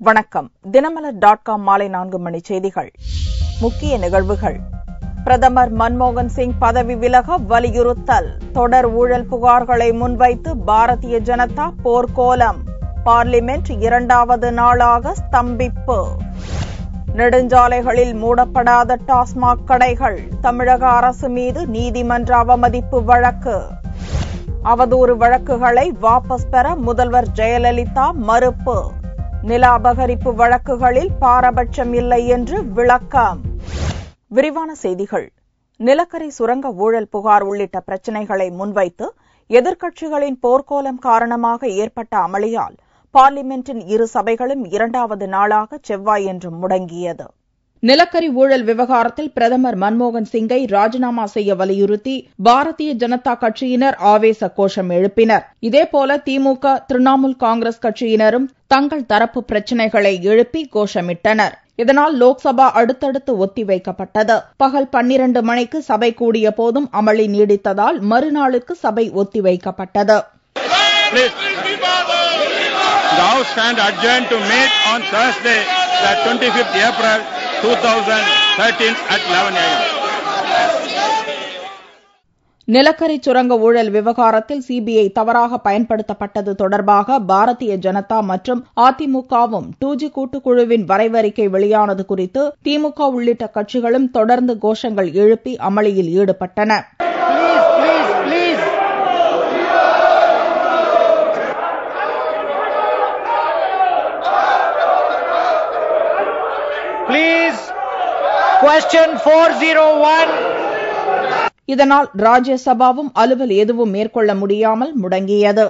வணக்கம். தினமலர்.com மாலை 4 மணி செய்திகள். முக்கிய நிகழ்வுகள். பிரதமர் மன்மோகன் சிங் பதவி விலக வலியுறுத்தல். தொடர் ஊழல் புகார்களை முன்வைத்து பாரதிய ஜனதா போர்க்கோலம். பார்லிமென்ட் 2வது நாளாக ஸ்தம்பிப்பு. நெடுஞ்சாலைகளில் மூடப்படாத டாஸ்மாக் கடைகள். தமிழக அரசு மீது நீதிமன்ற அவமதிப்பு வழக்கு. அவதூறு வழக்குகளை வாபஸ் பெற முதல்வர் ஜெயலலிதா மறுப்பு. நில அபகரிப்பு வழக்குகளில் பாரபட்சம் இல்லை என்று விளக்கம். விரிவான செய்திகள். நிலக்கரி சுரங்க ஊழல் புகார் உள்ளிட்ட பிரச்சினைகளை முன்வைத்து எதிர்க்கட்சிகளின் போர்க்கோலம் காரணமாக ஏற்பட்ட அமளியால் பார்லிமென்டின் இரு சபைகளும் 2வது நாளாக செவ்வாயன்று முடங்கியது. நிலக்கரி ஊழல் விவகாரத்தில் பிரதமர் மன்மோகன் சிங்கை ராஜினாமா செய்ய வலியுறுத்தி பாரதிய ஜனதா கட்சியினர் ஆவேச கோஷம் எழுப்பினர். இதேபோல திமுக, திரிணாமுல் காங்கிரஸ் கட்சியினரும் தங்கள் தரப்பு பிரச்சினைகளை எழுப்பி கோஷமிட்டனர். இதனால் லோக்சபா அடுத்தடுத்து ஒத்திவைக்கப்பட்டது. பகல் 12 மணிக்கு சபை கூடிய போதும் அமளி நீடித்ததால் மறுநாளுக்கு சபை ஒத்திவைக்கப்பட்டது. The House stand adjourned to meet on Thursday, the 25th April 2013 at 11 a.m. நிலக்கரி சுரங்க ஊழல் விவகாரத்தில் சிபிஐ தவறாக பயன்படுத்தப்பட்டது தொடர்பாக பாரதிய ஜனதா மற்றும் அதிமுகவும் 2G கூட்டுக்குழுவின் வரைவறிக்கை வெளியானது குறித்து திமுக உள்ளிட்ட கட்சிகளும் தொடர்ந்து கோஷங்கள் எழுப்பி அமளியில் ஈடுபட்டன. இதனால் ராஜ்யசபாவும் அலுவல் எதுவும் மேற்கொள்ள முடியாமல் முடங்கியது.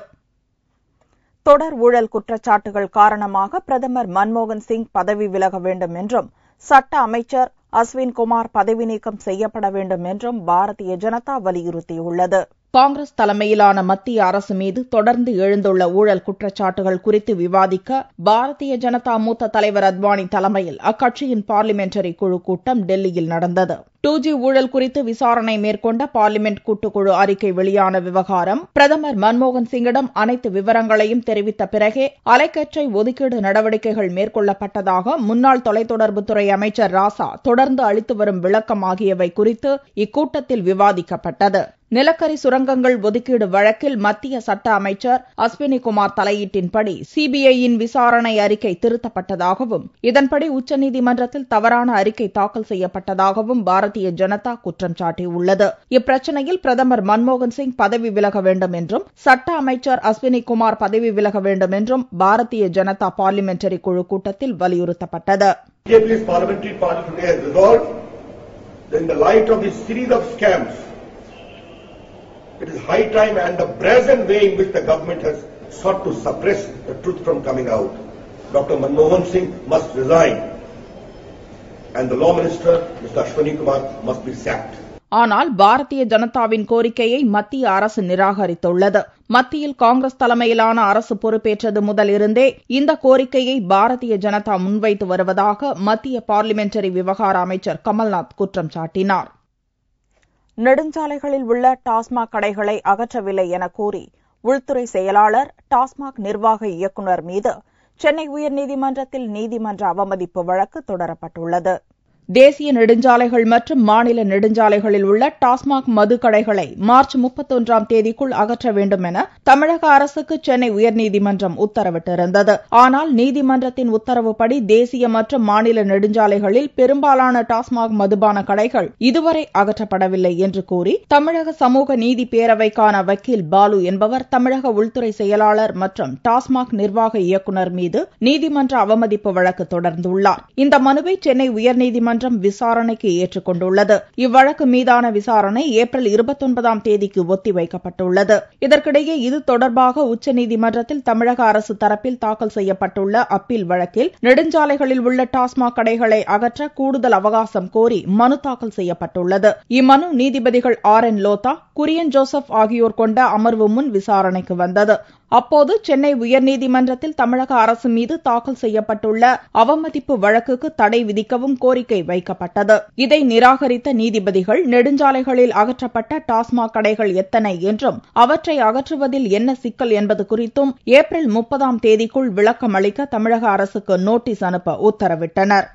தொடர் ஊழல் குற்றச்சாட்டுகள் காரணமாக பிரதமர் மன்மோகன் சிங் பதவி விலக வேண்டும் என்றும் சட்ட அமைச்சர் அஸ்வின் குமார் பதவி நீக்கம் செய்யப்பட வேண்டும் என்றும் பாரதிய ஜனதா வலியுறுத்தியுள்ளது. காங்கிரஸ் தலைமையிலான மத்திய அரசு மீது தொடர்ந்து எழுந்துள்ள ஊழல் குற்றச்சாட்டுகள் குறித்து விவாதிக்க பாரதிய ஜனதா மூத்த தலைவர் அத்வானி தலைமையில் அக்கட்சியின் பார்லிமெண்டரி குழு கூட்டம் டெல்லியில் நடந்தது. 2G ஊழல் குறித்து விசாரணை மேற்கொண்ட பார்லிமென்ட் கூட்டுக்குழு அறிக்கை வெளியான விவகாரம் பிரதமர் மன்மோகன் சிங்கிடம் அனைத்து விவரங்களையும் தெரிவித்த பிறகே அலைக்கற்றை ஒதுக்கீடு நடவடிக்கைகள் மேற்கொள்ளப்பட்டதாக முன்னாள் தொலைத்தொடர்புத்துறை அமைச்சர் ராசா தொடர்ந்து அளித்து வரும் விளக்கம் ஆகியவை குறித்து இக்கூட்டத்தில் விவாதிக்கப்பட்டது. நிலக்கரி சுரங்கங்கள் ஒதுக்கீடு வழக்கில் மத்திய சட்ட அமைச்சர் அஸ்வினி குமார் தலையீட்டின்படி சிபிஐயின் விசாரணை அறிக்கை திருத்தப்பட்டதாகவும் இதன்படி உச்சநீதிமன்றத்தில் தவறான அறிக்கை தாக்கல் செய்யப்பட்டதாகவும் பாரதிய ஜனதா குற்றம் சாட்டியுள்ளது. இப்பிரச்சினையில் பிரதமர் மன்மோகன் சிங் பதவி விலக வேண்டும் என்றும் சட்ட அமைச்சர் அஸ்வினி குமார் பதவி விலக வேண்டும் என்றும் பாரதிய ஜனதா பார்லிமெண்டரி குழு கூட்டத்தில் வலியுறுத்தப்பட்டது. It is high time, and the brazen way in which the government has sought to suppress the truth from coming out. Dr. Manmohan Singh must resign, and the law minister, Mr. Ashwani Kumar, must be sacked. ஆனால் பாரதிய ஜனதாவின் கோரிக்கையை மத்திய அரசு நிராகரித்துள்ளது. மத்தியில் காங்கிரஸ் தலைமையிலான அரசு பொறுப்பேற்றது முதலிருந்தே இந்த கோரிக்கையை பாரதிய ஜனதா முன்வைத்து வருவதாக மத்திய பார்லிமெண்டரி விவகார அமைச்சர் கமல்நாத் குற்றம் சாட்டினார். நெடுஞ்சாலைகளில் உள்ள டாஸ்மாக் கடைகளை அகற்றவில்லை என கூறி உள்துறை செயலாளர், டாஸ்மாக் நிர்வாக இயக்குநர் மீது சென்னை உயர்நீதிமன்றத்தில் நீதிமன்ற அவமதிப்பு வழக்கு தொடரப்பட்டுள்ளது. தேசிய நெடுஞ்சாலைகள் மற்றும் மாநில நெடுஞ்சாலைகளில் உள்ள டாஸ்மாக் மது கடைகளை மார்ச் 31ஆம் தேதிக்குள் அகற்ற வேண்டும் என தமிழக அரசுக்கு சென்னை உயர்நீதிமன்றம் உத்தரவிட்டிருந்தது. ஆனால் நீதிமன்றத்தின் உத்தரவுப்படி தேசிய மற்றும் மாநில நெடுஞ்சாலைகளில் பெரும்பாலான டாஸ்மாக் மதுபான கடைகள் இதுவரை அகற்றப்படவில்லை என்று கூறி தமிழக சமூக நீதி பேரவைக்கான வக்கீல் பாலு என்பவர் தமிழக உள்துறை செயலாளர் மற்றும் டாஸ்மாக் நிர்வாக இயக்குநர் மீது நீதிமன்ற அவமதிப்பு வழக்கு தொடர்ந்துள்ளார். இந்த மனுவை சென்னை உயர்நீதிமன்றம் விசாரணைக்கு ஏற்றுக்கொண்டுள்ளது. இவ்வழக்கு மீதான விசாரணை ஏப்ரல் 29ஆம் தேதிக்கு ஒத்திவைக்கப்பட்டுள்ளது. இதற்கிடையே இது தொடர்பாக உச்சநீதிமன்றத்தில் தமிழக அரசு தரப்பில் தாக்கல் செய்யப்பட்டுள்ள அப்பீல் வழக்கில் நெடுஞ்சாலைகளில் உள்ள டாஸ்மாக் கடைகளை அகற்ற கூடுதல் அவகாசம் கோரி மனு தாக்கல் செய்யப்பட்டுள்ளது. இம்மனு நீதிபதிகள் RN லோதா, குரியன் ஜோசப் ஆகியோர் கொண்ட அமர்வு முன் விசாரணைக்கு வந்தது. அப்போது சென்னை உயர்நீதிமன்றத்தில் தமிழக அரசு மீது தாக்கல் செய்யப்பட்டுள்ள அவமதிப்பு வழக்குக்கு தடை விதிக்கவும் கோரிக்கை வைக்கப்பட்டது. இதை நிராகரித்த நீதிபதிகள் நெடுஞ்சாலைகளில் அகற்றப்பட்ட டாஸ்மாக் கடைகள் எத்தனை என்றும் அவற்றை அகற்றுவதில் என்ன சிக்கல் என்பது குறித்தும் ஏப்ரல் 30ஆம் தேதிக்குள் விளக்கம் அளிக்க தமிழக அரசுக்கு நோட்டீஸ் அனுப்ப உத்தரவிட்டனர்.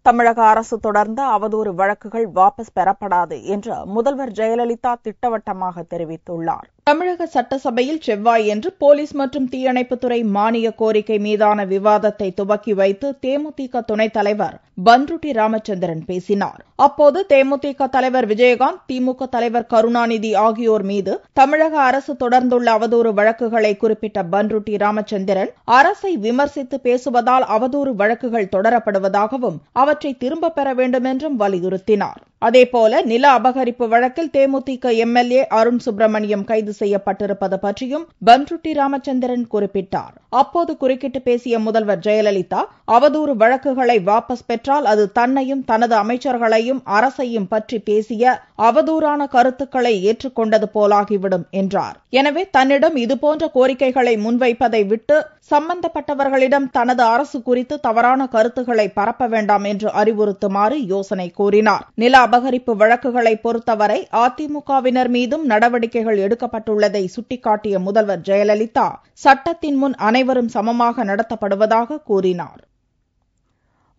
தமிழக அரசு தொடர்ந்த அவதூறு வழக்குகள் வாபஸ் பெறப்படாது என்று முதல்வர் ஜெயலலிதா திட்டவட்டமாக தெரிவித்துள்ளார். தமிழக சட்டசபையில் செவ்வாயன்று போலீஸ் மற்றும் தீயணைப்புத்துறை மானிய கோரிக்கை மீதான விவாதத்தை துவக்கி வைத்து தேமுதிக துணைத் தலைவர் பன்ருட்டி ராமச்சந்திரன் பேசினார். அப்போது தேமுதிக தலைவர் விஜயகாந்த், திமுக தலைவர் கருணாநிதி ஆகியோர் மீது தமிழக அரசு தொடர்ந்துள்ள அவதூறு வழக்குகளை குறிப்பிட்ட பன்ருட்டி ராமச்சந்திரன் அரசை விமர்சித்து பேசுவதால் அவதூறு வழக்குகள் தொடரப்படுவதாகவும் அவற்றை திரும்பப் பெற வேண்டும் என்றும் வலியுறுத்தினார். அதேபோல நில அபகரிப்பு வழக்கில் தேமுதிக எம்எல்ஏ அருண் சுப்பிரமணியம் கைது செய்யப்பட்டிருப்பது பற்றியும் பன்ருட்டி ராமச்சந்திரன் குறிப்பிட்டார். அப்போது குறுக்கிட்டு பேசிய முதல்வர் ஜெயலலிதா, அவதூறு வழக்குகளை வாபஸ் பெற்றால் அது தன்னையும் தனது அமைச்சர்களையும் அரசையும் பற்றி பேசிய அவதூறான கருத்துக்களை ஏற்றுக்கொண்டது போலாகிவிடும் என்றார். எனவே தன்னிடம் இதுபோன்ற கோரிக்கைகளை முன்வைப்பதை விட்டு சம்பந்தப்பட்டவர்களிடம் தனது அரசு குறித்து தவறான கருத்துக்களை பரப்ப வேண்டாம் என்று அறிவுறுத்துமாறு யோசனை கூறினார். நில அபகரிப்பு வழக்குகளை பொறுத்தவரை அதிமுகவினர் மீதும் நடவடிக்கைகள் எடுக்கப்பட்டுள்ளதை சுட்டிக்காட்டிய முதல்வர் ஜெயலலிதா, சட்டத்தின் முன் அனைவரும் சமமாக நடத்தப்படுவதாக கூறினார்.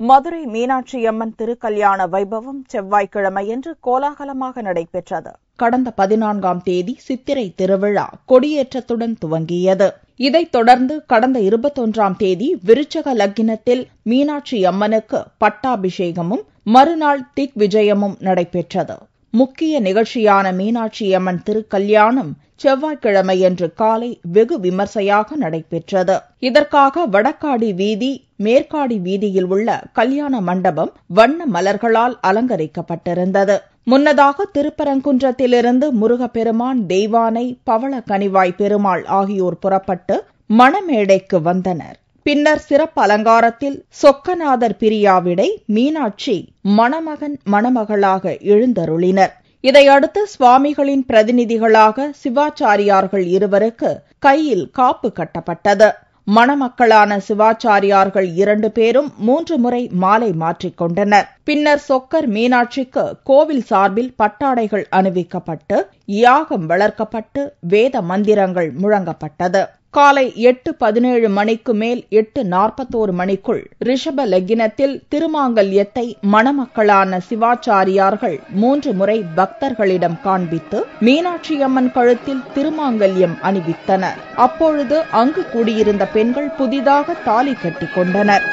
மதுரை மீனாட்சியம்மன் திருக்கல்யாண வைபவம் செவ்வாய்க்கிழமையன்று கோலாகலமாக நடைபெற்றது. கடந்த 14ஆம் தேதி சித்திரை திருவிழா கொடியேற்றத்துடன் துவங்கியது. இதைத் தொடர்ந்து கடந்த 21ஆம் தேதி விருச்சக லக்கினத்தில் மீனாட்சி அம்மனுக்கு பட்டாபிஷேகமும் மறுநாள் திக் விஜயமும் நடைபெற்றது. முக்கிய நிகழ்ச்சியான மீனாட்சி அம்மன் திருக்கல்யாணம் செவ்வாய்க்கிழமையன்று காலை வெகு விமர்சையாக நடைபெற்றது. இதற்காக வடக்காடி வீதி, மேற்காடி வீதியில் உள்ள கல்யாண மண்டபம் வண்ண மலர்களால் அலங்கரிக்கப்பட்டிருந்தது. முன்னதாக திருப்பரங்குன்றத்திலிருந்து முருகப்பெருமான், தெய்வானை, பவள கனிவாய் பெருமாள் ஆகியோர் புறப்பட்டு மணமேடைக்கு வந்தனர். பின்னர் சிறப்பு அலங்காரத்தில் சொக்கநாதர் பிரியாவிடை மீனாட்சி மணமகன் மணமகளாக எழுந்தருளினர். இதையடுத்து சுவாமிகளின் பிரதிநிதிகளாக சிவாச்சாரியார்கள் இருவருக்கு கையில் காப்பு கட்டப்பட்டது. மணமக்களான சிவாச்சாரியார்கள் 2 பேரும் 3 முறை மாலை மாற்றிக்கொண்டனர். பின்னர் சொக்கர் மீனாட்சிக்கு கோவில் சார்பில் பட்டாடைகள் அணிவிக்கப்பட்டு யாகம் வளர்க்கப்பட்டு வேத மந்திரங்கள் முழங்கப்பட்டது. காலை 8:17 மணிக்கு மேல் 8:41 மணிக்குள் ரிஷப லக்கினத்தில் திருமாங்கல்யத்தை மணமக்களான சிவாச்சாரியார்கள் 3 முறை பக்தர்களிடம் காண்பித்து மீனாட்சியம்மன் கழுத்தில் திருமாங்கல்யம் அணிவித்தனர். அப்பொழுது அங்கு கூடியிருந்த பெண்கள் புதிதாக தாலி கட்டிக் கொண்டனர்.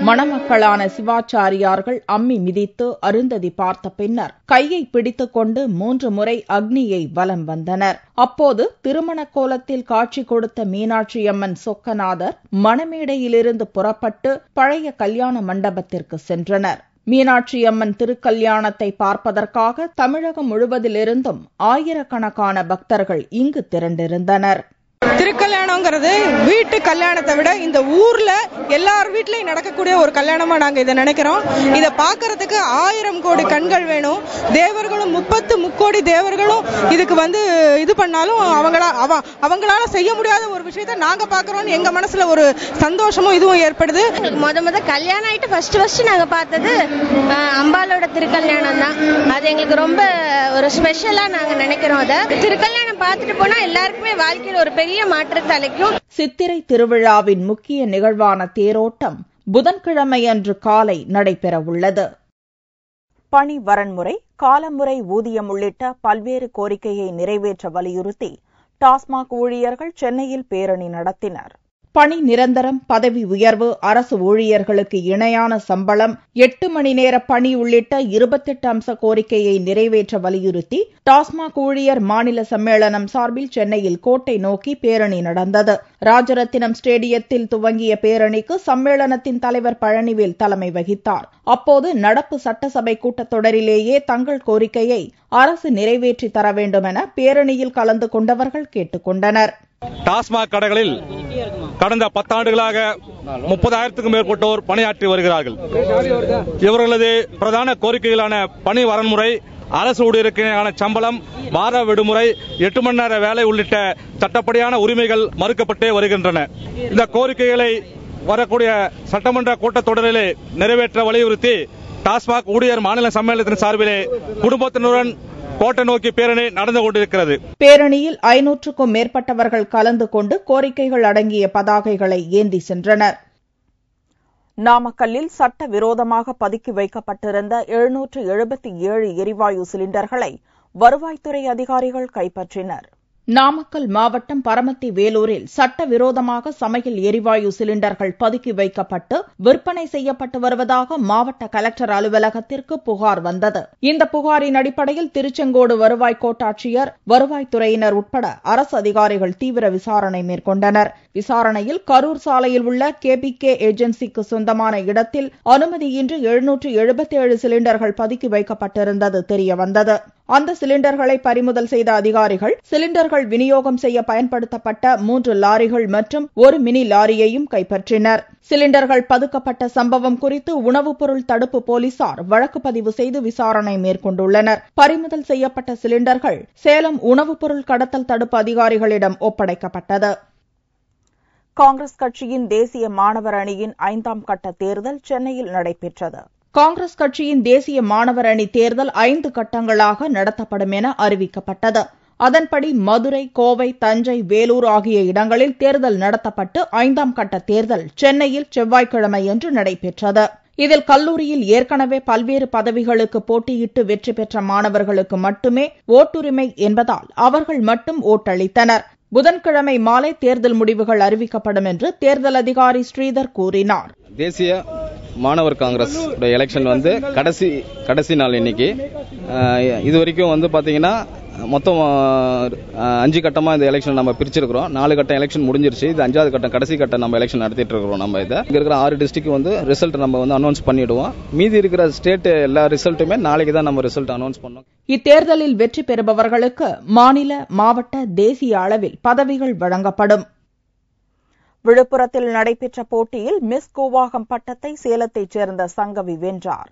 மணமக்களான சிவாச்சாரியார்கள் அம்மி மிதித்து அருந்ததி பார்த்த பின்னர் கையை பிடித்துக் கொண்டு 3 முறை அக்னியை வலம் வந்தனர். அப்போது திருமண கோலத்தில் காட்சி கொடுத்த மீனாட்சியம்மன் சொக்கநாதர் மணமேடையிலிருந்து புறப்பட்டு பழைய கல்யாண மண்டபத்திற்கு சென்றனர். மீனாட்சியம்மன் திருக்கல்யாணத்தை பார்ப்பதற்காக தமிழகம் முழுவதிலிருந்தும் ஆயிரக்கணக்கான பக்தர்கள் இங்கு திரண்டிருந்தனர். திருக்கல்யாணங்கிறது வீட்டு கல்யாணத்தை விட இந்த ஊர்ல எல்லார் வீட்லயும் நடக்கக்கூடிய ஒரு கல்யாணமா நாங்க இதை நினைக்கிறோம். இதை பாக்குறதுக்கு 1000 கோடி கண்கள் வேணும். தேவர்களும் 30 முக்கோடி தேவர்களும் இதுக்கு இது பண்ணாலும் அவங்களால செய்ய முடியாத ஒரு விஷயத்த நாங்க பாக்குறோம். எங்க மனசுல ஒரு சந்தோஷமும் இதுவும் ஏற்படுது. முத கல்யாணம் ஆயிட்டு ஃபர்ஸ்ட் நாங்க பார்த்தது அம்பாலோட திருக்கல்யாணம் தான். அது எங்களுக்கு ரொம்ப ஒரு ஸ்பெஷலா நாங்க நினைக்கிறோம். அதை திருக்கல்யாணம் பார்த்துட்டு போனா எல்லாருக்குமே வாழ்க்கையில் ஒரு பெரிய மாற்றத்தை அளிக்கும். சித்திரை திருவிழாவின் முக்கிய நிகழ்வான தேரோட்டம் புதன்கிழமையன்று காலை நடைபெறவுள்ளது. பணி வரன்முறை, காலமுறை ஊதியம் உள்ளிட்ட பல்வேறு கோரிக்கையை நிறைவேற்ற வலியுறுத்தி டாஸ்மாக் ஊழியர்கள் சென்னையில் பேரணி நடத்தினர். பணி நிரந்தரம், பதவி உயர்வு, அரசு ஊழியர்களுக்கு இணையான சம்பளம், 8 மணி நேர பணி உள்ளிட்ட 28 அம்ச கோரிக்கையை நிறைவேற்ற வலியுறுத்தி டாஸ்மாக் ஊழியர் மாநில சம்மேளனம் சார்பில் சென்னையில் கோட்டை நோக்கி பேரணி நடந்தது. ராஜரத்தினம் ஸ்டேடியத்தில் துவங்கிய பேரணிக்கு சம்மேளனத்தின் தலைவர் பழனிவேல் தலைமை வகித்தார். அப்போது நடப்பு சட்டசபை கூட்டத்தொடரிலேயே தங்கள் கோரிக்கையை அரசு நிறைவேற்றி தர வேண்டும் என பேரணியில் கலந்து கொண்டவர்கள் கேட்டுக் கொண்டனர். டாஸ்மாக் கடைகளில் கடந்த 10 ஆண்டுகளாக 30,000க்கும் மேற்பட்டோர் பணியாற்றி வருகிறார்கள். இவர்களது பிரதான கோரிக்கைகளான பணி வரன்முறை, அரசு ஊழியருக்கான சம்பளம், வார விடுமுறை, 8 மணி நேர வேலை உள்ளிட்ட சட்டப்படியான உரிமைகள் மறுக்கப்பட்டே வருகின்றன. இந்த கோரிக்கைகளை வரக்கூடிய சட்டமன்ற கூட்டத்தொடரிலே நிறைவேற்ற வலியுறுத்தி டாஸ்மாக் ஊழியர் மாநில சம்மேளனத்தின் சார்பிலே குடும்பத்தினருடன் கோட்டை நோக்கி பேரணி நடந்து கொண்டிருக்கிறது. பேரணியில் 500க்கும் மேற்பட்டவர்கள் கலந்து கொண்டு கோரிக்கைகள் அடங்கிய பதாகைகளை ஏந்தி சென்றனர். நாமக்கல்லில் சட்டவிரோதமாக பதுக்கி வைக்கப்பட்டிருந்த 777 எரிவாயு சிலிண்டர்களை வருவாய்த்துறை அதிகாரிகள் கைப்பற்றினர். நாமக்கல் மாவட்டம் பரமத்தி வேலூரில் சட்டவிரோதமாக சமையல் எரிவாயு சிலிண்டர்கள் பதுக்கி வைக்கப்பட்டு விற்பனை செய்யப்பட்டு வருவதாக மாவட்ட கலெக்டர் அலுவலகத்திற்கு புகார் வந்தது. இந்த புகாரின் அடிப்படையில் திருச்செங்கோடு வருவாய் கோட்டாட்சியர், வருவாய்த்துறையினர் உட்பட அரசு அதிகாரிகள் தீவிர விசாரணை மேற்கொண்டனர். விசாரணையில் கரூர் சாலையில் உள்ள KBK ஏஜென்சிக்கு சொந்தமான இடத்தில் அனுமதியின்றி 777 சிலிண்டர்கள் பதுக்கி வைக்கப்பட்டிருந்தது தெரியவந்தது. அந்த சிலிண்டர்களை பறிமுதல் செய்த அதிகாரிகள் சிலிண்டர்கள் விநியோகம் செய்ய பயன்படுத்தப்பட்ட 3 லாரிகள் மற்றும் 1 மினி லாரியையும் கைப்பற்றினர். சிலிண்டர்கள் பதுக்கப்பட்ட சம்பவம் குறித்து உணவுப் பொருள் தடுப்பு போலீசார் வழக்கு பதிவு செய்து விசாரணை மேற்கொண்டுள்ளனர். பறிமுதல் செய்யப்பட்ட சிலிண்டர்கள் சேலம் உணவுப் பொருள் கடத்தல் தடுப்பு அதிகாரிகளிடம் ஒப்படைக்கப்பட்டது. காங்கிரஸ் கட்சியின் தேசிய மாணவர் அணியின் 5ஆம் கட்ட தேர்தல் சென்னையில் நடைபெற்றது. காங்கிரஸ் கட்சியின் தேசிய மாணவர் அணி தேர்தல் 5 கட்டங்களாக நடத்தப்படும் என அறிவிக்கப்பட்டது. அதன்படி மதுரை, கோவை, தஞ்சை, வேலூர் ஆகிய இடங்களில் தேர்தல் நடத்தப்பட்டு 5ஆம் கட்ட தேர்தல் சென்னையில் செவ்வாய்க்கிழமையன்று நடைபெற்றது. இதில் கல்லூரியில் ஏற்கனவே பல்வேறு பதவிகளுக்கு போட்டியிட்டு வெற்றி பெற்ற மாணவர்களுக்கு மட்டுமே ஓட்டுரிமை என்பதால் அவர்கள் மட்டும் ஓட்டளித்தனர். புதன்கிழமை மாலை தேர்தல் முடிவுகள் அறிவிக்கப்படும் என்று தேர்தல் அதிகாரி ஸ்ரீதர் கூறினார். தேசிய மாணவர் காங்கிரஸ் எலெக்ஷன் கடைசி நாள் இன்னைக்கு. இது வரைக்கும் பாத்தீங்கன்னா மொத்தம் 5 கட்டமா இந்த எலெக்ஷன் நம்ம பிரிச்சிருக்கிறோம். 4 கட்டம் எலெக்ஷன் முடிஞ்சிருச்சு. இது 5வது கட்டம், கடைசி கட்டம் நம்ம எலெக்ஷன் நடத்திட்டு இருக்கிறோம். நம்ம இங்க இருக்கிற 6 டிஸ்ட்ரிக்ட் ரிசல்ட் நம்ம அனௌன்ஸ் பண்ணிடுவோம். மீதி இருக்கிற ஸ்டேட் எல்லா ரிசல்ட்டுமே நாளைக்கு தான் நம்ம ரிசல்ட் அனௌன்ஸ் பண்ணோம். இத்தேர்தலில் வெற்றி பெறுபவர்களுக்கு மாநில, மாவட்ட, தேசிய அளவில் பதவிகள் வழங்கப்படும். விழுப்புரத்தில் நடைபெற்ற போட்டியில் மிஸ் கூவாகம் பட்டத்தை சேலத்தைச் சேர்ந்த சங்கவி வென்றார்.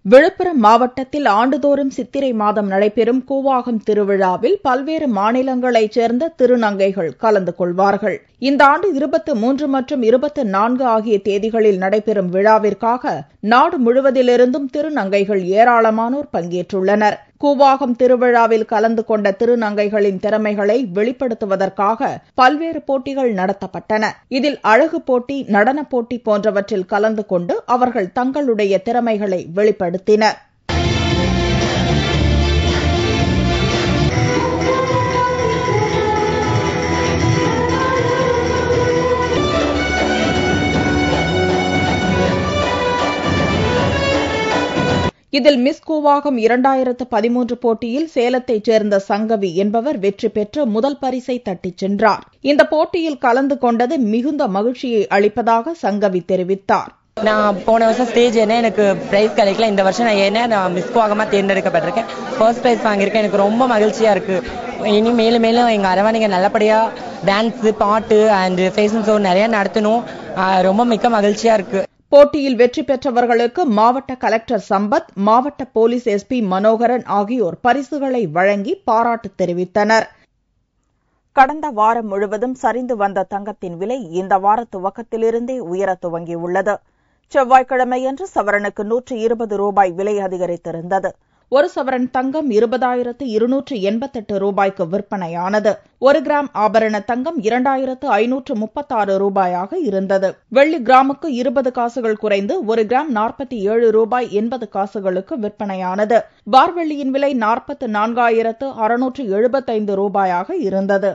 விழுப்புரம் மாவட்டத்தில் ஆண்டுதோறும் சித்திரை மாதம் நடைபெறும் கூவாகம் திருவிழாவில் பல்வேறு மாநிலங்களைச் சேர்ந்த திருநங்கைகள் கலந்து கொள்வார்கள். இந்த ஆண்டு 23 மற்றும் 24 ஆகிய தேதிகளில் நடைபெறும் விழாவிற்காக நாடு முழுவதிலிருந்தும் திருநங்கைகள் ஏராளமானோர் பங்கேற்றுள்ளனர். கூவாகம் திருவிழாவில் கலந்து கொண்ட திருநங்கைகளின் திறமைகளை வெளிப்படுத்துவதற்காக பல்வேறு போட்டிகள் நடத்தப்பட்டன. இதில் அழகு போட்டி, நடனப் போட்டி போன்றவற்றில் கலந்து கொண்டு அவர்கள் தங்களுடைய திறமைகளை வெளிப்படுத்தினர். இதில் மிஸ் கூவாகம் 2013 போட்டியில் சேலத்தைச் சேர்ந்த சங்கவி என்பவர் வெற்றி பெற்று முதல் பரிசை தட்டிச் சென்றார். இந்த போட்டியில் கலந்து கொண்டது மிகுந்த மகிழ்ச்சியை அளிப்பதாக சங்கவி தெரிவித்தார். நான் போன வருஷம் ஸ்டேஜ் எனக்கு பிரைஸ் கிடைக்கல. இந்த வருஷம் நான் மிஸ் கூவாகமா தேர்ந்தெடுக்கப்பட்டிருக்கேன். ஃபர்ஸ்ட் பிரைஸ் வாங்கியிருக்கேன். எனக்கு ரொம்ப மகிழ்ச்சியா இருக்கு. இனி மேலும் மேலும் எங்க அரவணைங்க நல்லபடியா டான்ஸ், பாட்டு அண்ட் ஃபேஷன் ஷோ நிறைய நடத்தணும். ரொம்ப மிக்க மகிழ்ச்சியா இருக்கு. போட்டியில் வெற்றி பெற்றவர்களுக்கு மாவட்ட கலெக்டர் சம்பத், மாவட்ட போலீஸ் SP மனோகரன் ஆகியோர் பரிசுகளை வழங்கி பாராட்டு தெரிவித்தனர். கடந்த வாரம் முழுவதும் சரிந்து வந்த தங்கத்தின் விலை இந்த வார துவக்கத்திலிருந்தே உயர துவங்கியுள்ளது. செவ்வாய்க்கிழமையன்று சவரனுக்கு 120 ரூபாய் விலை அதிகரித்திருந்தது. ஒரு சவரன் தங்கம் 20,288 ரூபாய்க்கு விற்பனையானது. 1 கிராம் ஆபரண தங்கம் 2,536 ரூபாயாக இருந்தது. வெள்ளி கிராமுக்கு 20 காசுகள் குறைந்து 1 கிராம் 47 ரூபாய் 80 காசுகளுக்கு விற்பனையானது. பார்வெள்ளியின் விலை 44,675 ரூபாயாக இருந்தது.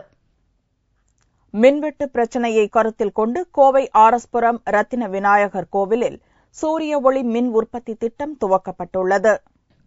மின்வெட்டு பிரச்சினையை கருத்தில் கொண்டு கோவை ஆர்எஸ்புரம் ரத்தின விநாயகர் கோவிலில் சூரிய ஒளி மின் உற்பத்தி திட்டம் துவக்கப்பட்டுள்ளது.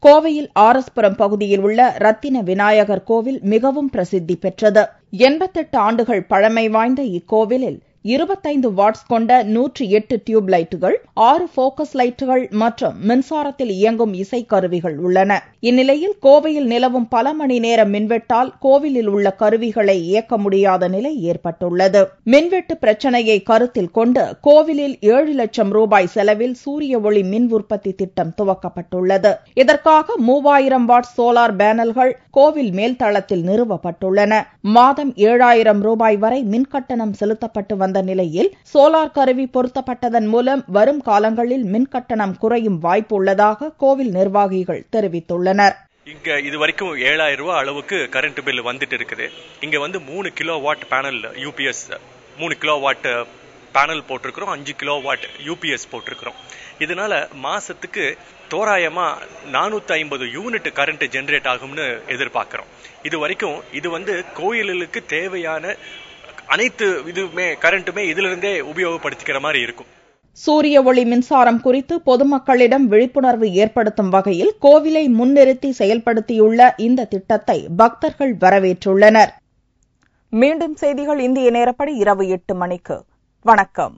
கோவையில் ஆர்எஸ்புரம் பகுதியில் உள்ள ரத்தின விநாயகர் கோவில் மிகவும் பிரசித்தி பெற்றது. 88 ஆண்டுகள் பழமை வாய்ந்த இக்கோவிலில் 25 வாட்ஸ் கொண்ட 108 டியூப் லைட்டுகள், 6 போக்கஸ் லைட்டுகள் மற்றும் மின்சாரத்தில் இயங்கும் இசைக்கருவிகள் உள்ளன. இந்நிலையில் கோவையில் நிலவும் பல மணி நேர மின்வெட்டால் கோவிலில் உள்ள கருவிகளை இயக்க முடியாத நிலை ஏற்பட்டுள்ளது. மின்வெட்டு பிரச்சினையை கருத்தில் கொண்டு கோவிலில் 7 லட்சம் ரூபாய் செலவில் சூரிய ஒளி மின் உற்பத்தி திட்டம் துவக்கப்பட்டுள்ளது. இதற்காக 3000 வாட் சோலார் பேனல்கள் கோவில் மேல்தளத்தில் நிறுவப்பட்டுள்ளன. மாதம் 7000 ரூபாய் வரை மின்கட்டணம் செலுத்தப்பட்டு வந்த நிலையில் சோலார் கருவி பொருத்தப்பட்டதன் மூலம் வரும் காலங்களில் மின்கட்டணம் குறையும் வாய்ப்பு உள்ளதாக கோவில் நிர்வாகிகள் தெரிவித்துள்ளனர். இங்க இது வரைக்கும் 7000 ரூபாய் அளவுக்கு கரண்ட் பில் வந்துட்டு இருக்குது. இங்க 3 kilo watt panel UPS 3 kilo watt panel போட்டிருக்கிறோம், 5 கிலோ வாட் யூபிஎஸ் போட்டிருக்கிறோம். இதனால மாசத்துக்கு தோராயமா 450 யூனிட் கரண்ட் ஜெனரேட் ஆகும்னு எதிர்பார்க்கிறோம். இது வரைக்கும் இது கோயிலுக்கு தேவையான அனைத்து கரண்ட்டுமே இதுல இருந்தே உபயோகப்படுத்திக்கிற மாதிரி இருக்கும். சூரிய ஒளி மின்சாரம் குறித்து பொதுமக்களிடம் விழிப்புணர்வு ஏற்படுத்தும் வகையில் கோவிலை முன்னிறுத்தி செயல்படுத்தியுள்ள இந்த திட்டத்தை பக்தர்கள் வரவேற்றுள்ளனர். மீண்டும் செய்திகள் இந்திய நேரப்படி இரவு 8 மணிக்கு. வணக்கம்.